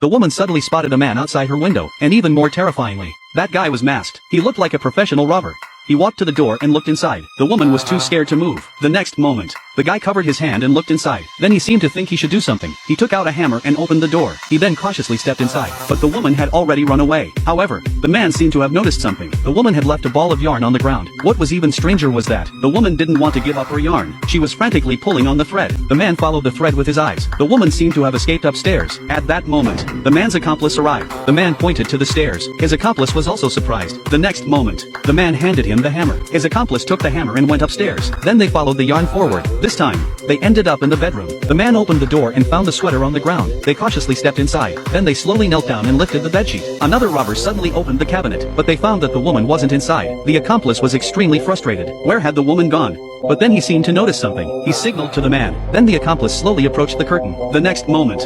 the woman suddenly spotted a man outside her window, and even more terrifyingly, that guy was masked. He looked like a professional robber. He walked to the door and looked inside. The woman was too scared to move. The next moment, the guy covered his hand and looked inside. Then he seemed to think he should do something. He took out a hammer and opened the door. He then cautiously stepped inside. But the woman had already run away. However, the man seemed to have noticed something. The woman had left a ball of yarn on the ground. What was even stranger was that the woman didn't want to give up her yarn. She was frantically pulling on the thread. The man followed the thread with his eyes. The woman seemed to have escaped upstairs. At that moment, the man's accomplice arrived. The man pointed to the stairs. His accomplice was also surprised. The next moment, the man handed him the hammer. His accomplice took the hammer and went upstairs. Then they followed the yarn forward. This time, they ended up in the bedroom. The man opened the door and found the sweater on the ground. They cautiously stepped inside. Then they slowly knelt down and lifted the bedsheet. Another robber suddenly opened the cabinet, but they found that the woman wasn't inside. The accomplice was extremely frustrated. Where had the woman gone? But then he seemed to notice something. He signaled to the man. Then the accomplice slowly approached the curtain. The next moment,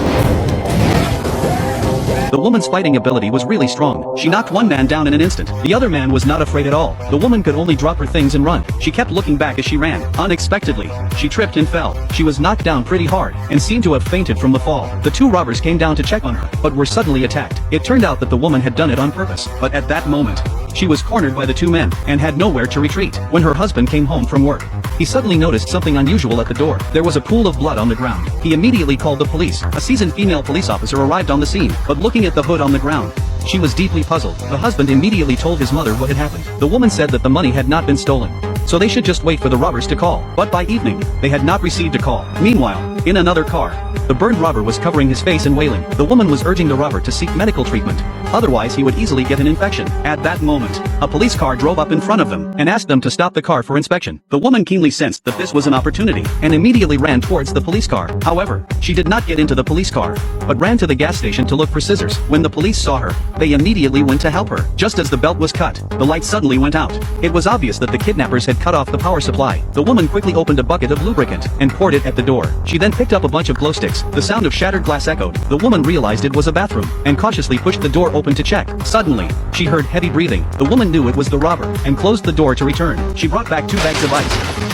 the woman's fighting ability was really strong. She knocked one man down in an instant. The other man was not afraid at all. The woman could only drop her things and run. She kept looking back as she ran. Unexpectedly, she tripped and fell. She was knocked down pretty hard and seemed to have fainted from the fall. The two robbers came down to check on her, but were suddenly attacked. It turned out that the woman had done it on purpose. But at that moment, she was cornered by the two men and had nowhere to retreat. When her husband came home from work, he suddenly noticed something unusual at the door. There was a pool of blood on the ground. He immediately called the police. A seasoned female police officer arrived on the scene, but looking at the hood on the ground, she was deeply puzzled. The husband immediately told his mother what had happened. The woman said that the money had not been stolen, so they should just wait for the robbers to call. But by evening, they had not received a call. Meanwhile, in another car, the burned robber was covering his face and wailing. The woman was urging the robber to seek medical treatment, otherwise he would easily get an infection. At that moment, a police car drove up in front of them and asked them to stop the car for inspection. The woman keenly sensed that this was an opportunity and immediately ran towards the police car. However, she did not get into the police car, but ran to the gas station to look for scissors. When the police saw her, they immediately went to help her. Just as the belt was cut, the light suddenly went out. It was obvious that the kidnappers had cut off the power supply. The woman quickly opened a bucket of lubricant and poured it at the door. She then picked up a bunch of glow sticks. The sound of shattered glass echoed. The woman realized it was a bathroom and cautiously pushed the door open to check. Suddenly, she heard heavy breathing. The woman knew it was the robber and closed the door to return. She brought back 2 bags of ice